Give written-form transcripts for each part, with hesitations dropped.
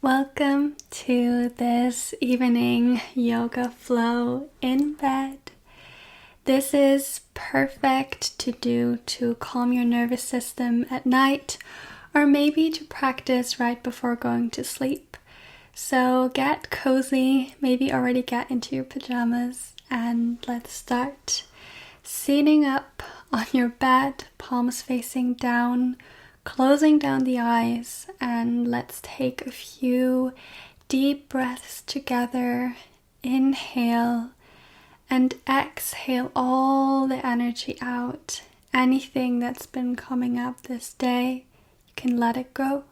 Welcome to this evening yoga flow in bed. This is perfect to do to calm your nervous system at night, or maybe to practice right before going to sleep. So get cozy, maybe already get into your pajamas, and let's start. Sitting up on your bed, palms facing down, closing down the eyes, and let's take a few deep breaths together. Inhale and exhale all the energy out. Anything that's been coming up this day, you can let it go.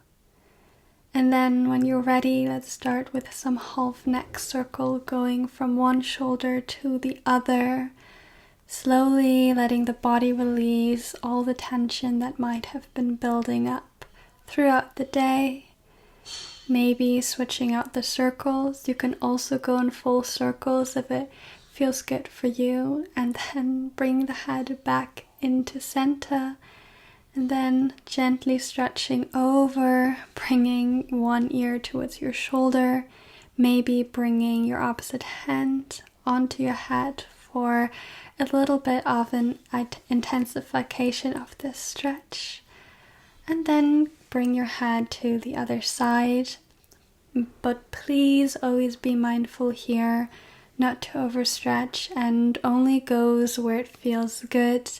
And then when you're ready, let's start with some half neck circle going from one shoulder to the other. Slowly letting the body release all the tension that might have been building up throughout the day. Maybe switching out the circles. You can also go in full circles if it feels good for you. And then bring the head back into center. And then gently stretching over, bringing one ear towards your shoulder. Maybe bringing your opposite hand onto your head for a little bit of an intensification of this stretch. And then bring your head to the other side. But please always be mindful here not to overstretch, and only goes where it feels good.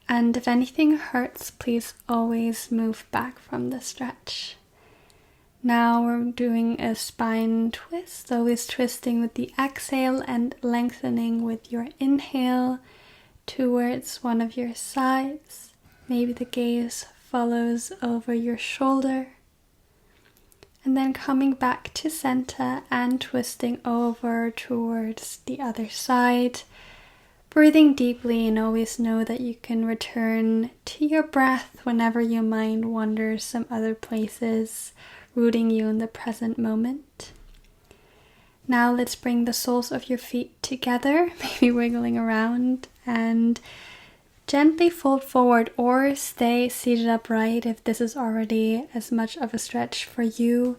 And if anything hurts, please always move back from the stretch. Now we're doing a spine twist, always twisting with the exhale and lengthening with your inhale towards one of your sides. Maybe the gaze follows over your shoulder. And then coming back to center and twisting over towards the other side. Breathing deeply, and always know that you can return to your breath whenever your mind wanders some other places, rooting you in the present moment. Now let's bring the soles of your feet together, maybe wiggling around, and gently fold forward or stay seated upright if this is already as much of a stretch for you,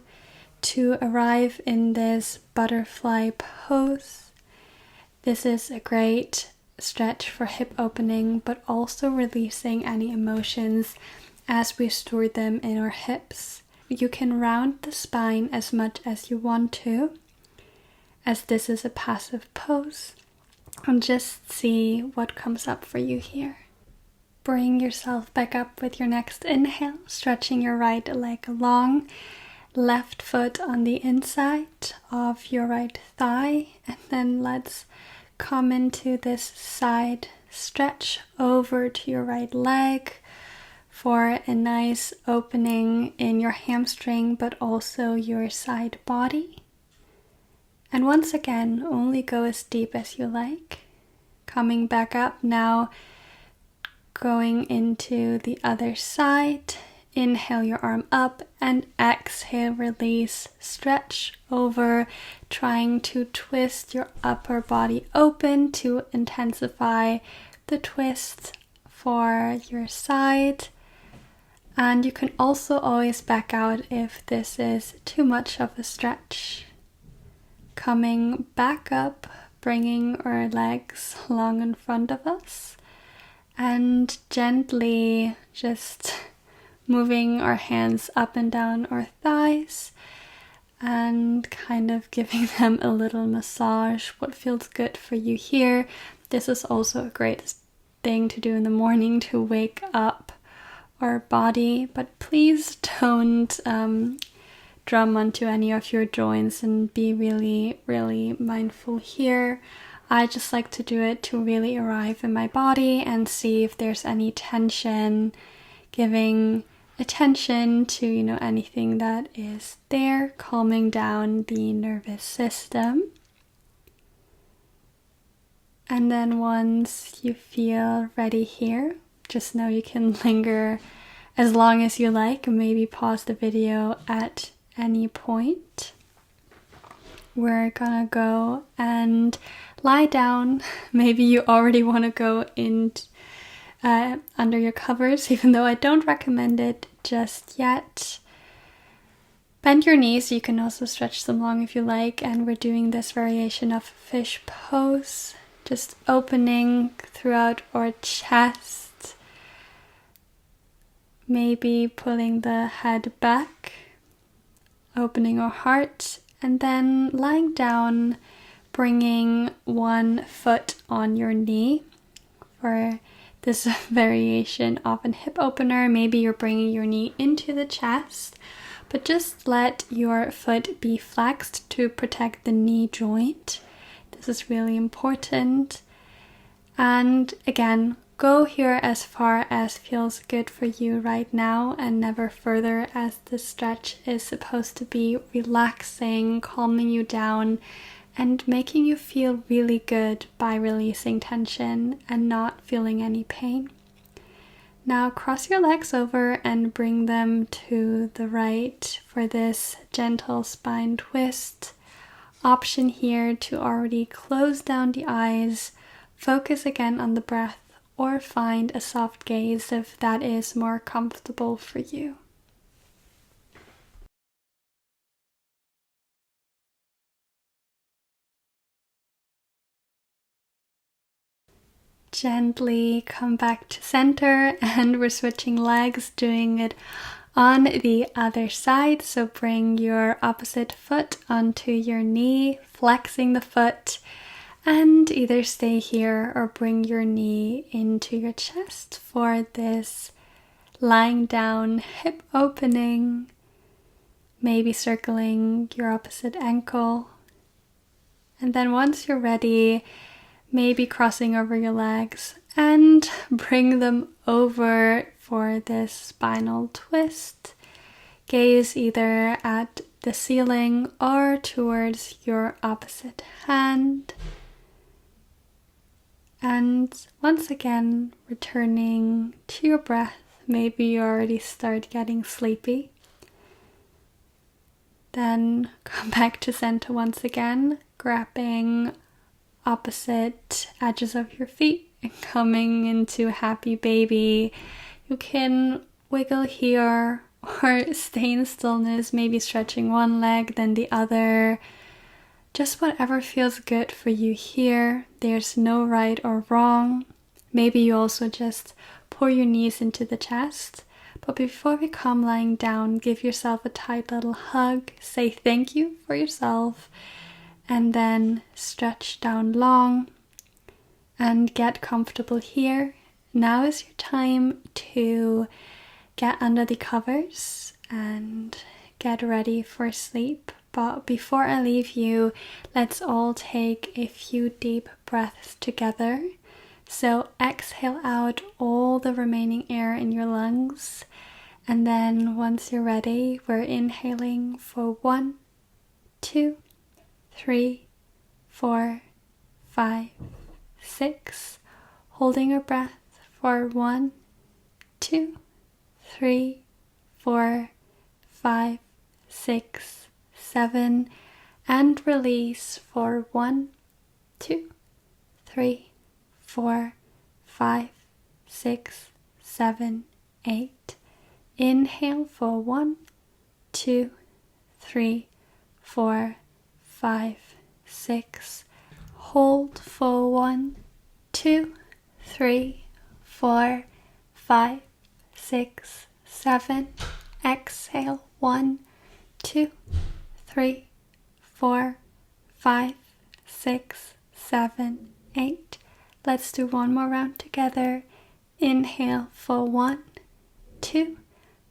to arrive in this butterfly pose. This is a great stretch for hip opening, but also releasing any emotions as we store them in our hips. You can round the spine as much as you want to, as this is a passive pose, and just see what comes up for you here. Bring yourself back up with your next inhale, stretching your right leg long, left foot on the inside of your right thigh, and then let's come into this side stretch over to your right leg for a nice opening in your hamstring, but also your side body. And once again, only go as deep as you like. Coming back up now, going into the other side. Inhale your arm up and exhale, release, stretch over, trying to twist your upper body open to intensify the twist for your side. And you can also always back out if this is too much of a stretch. Coming back up, bringing our legs long in front of us, and gently just moving our hands up and down our thighs and kind of giving them a little massage, what feels good for you here. This is also a great thing to do in the morning to wake up our body, but please don't drum onto any of your joints and be really, really mindful here. I just like to do it to really arrive in my body and see if there's any tension, giving attention to, anything that is there, calming down the nervous system. And then once you feel ready here, just know you can linger as long as you like, and maybe pause the video at any point. We're gonna go and lie down. Maybe you already want to go in under your covers, even though I don't recommend it just yet. Bend your knees. You can also stretch them long if you like, and we're doing this variation of fish pose, just opening throughout our chest, maybe pulling the head back, opening our heart, and then lying down, bringing one foot on your knee for this variation of an hip opener. Maybe you're bringing your knee into the chest, but just let your foot be flexed to protect the knee joint. This is really important. And again, go here as far as feels good for you right now and never further, as the stretch is supposed to be relaxing, calming you down, and making you feel really good by releasing tension and not feeling any pain. Now cross your legs over and bring them to the right for this gentle spine twist. Option here to already close down the eyes, focus again on the breath, or find a soft gaze if that is more comfortable for you. Gently come back to center, and we're switching legs, doing it on the other side. So bring your opposite foot onto your knee, flexing the foot, and either stay here or bring your knee into your chest for this lying down hip opening, maybe circling your opposite ankle. And then once you're ready, maybe crossing over your legs and bring them over for this spinal twist. Gaze either at the ceiling or towards your opposite hand. And once again, returning to your breath. Maybe you already start getting sleepy. Then come back to center once again, grabbing opposite edges of your feet and coming into happy baby. You can wiggle here or stay in stillness, maybe stretching one leg then the other. Just whatever feels good for you here. There's no right or wrong. Maybe you also just pour your knees into the chest. But before we come lying down, give yourself a tight little hug. Say thank you for yourself. And then stretch down long and get comfortable here. Now is your time to get under the covers and get ready for sleep. But before I leave you, let's all take a few deep breaths together. So exhale out all the remaining air in your lungs. And then once you're ready, we're inhaling for 1, 2, 3, 4, 5, 6. Holding your breath for 1, 2, 3, 4, 5, 6, 7. And release for 1, 2, 3, 4, 5, 6, 7, 8. Inhale for 1, 2, 3, 4, 5, 6. Hold for 1, 2, 3, 4, 5, 6, 7. Exhale 1, 2, 3, 4, 5, 6, 7, 8. Let's do one more round together. Inhale for 1, 2,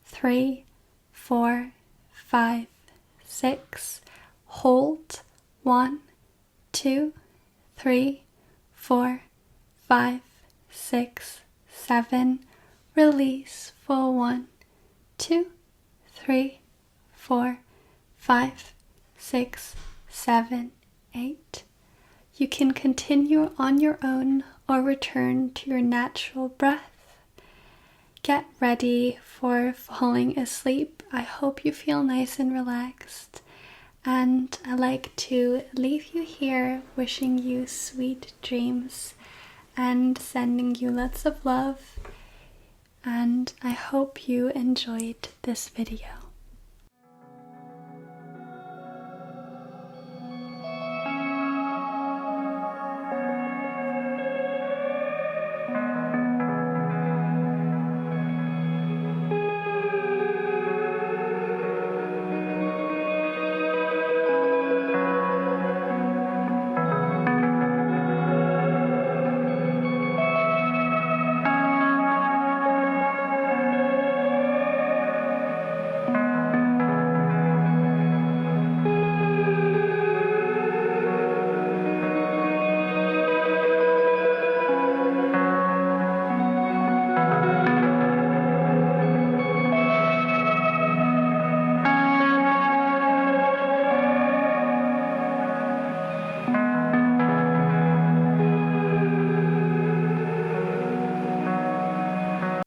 3, 4, 5, 6. Hold 1, 2, 3, 4, 5, 6, 7. Release for 1, 2, 3, 4, 5, 6, 7, 8. You can continue on your own or return to your natural breath. Get ready for falling asleep. I hope you feel nice and relaxed. And I like to leave you here wishing you sweet dreams and sending you lots of love. And I hope you enjoyed this video.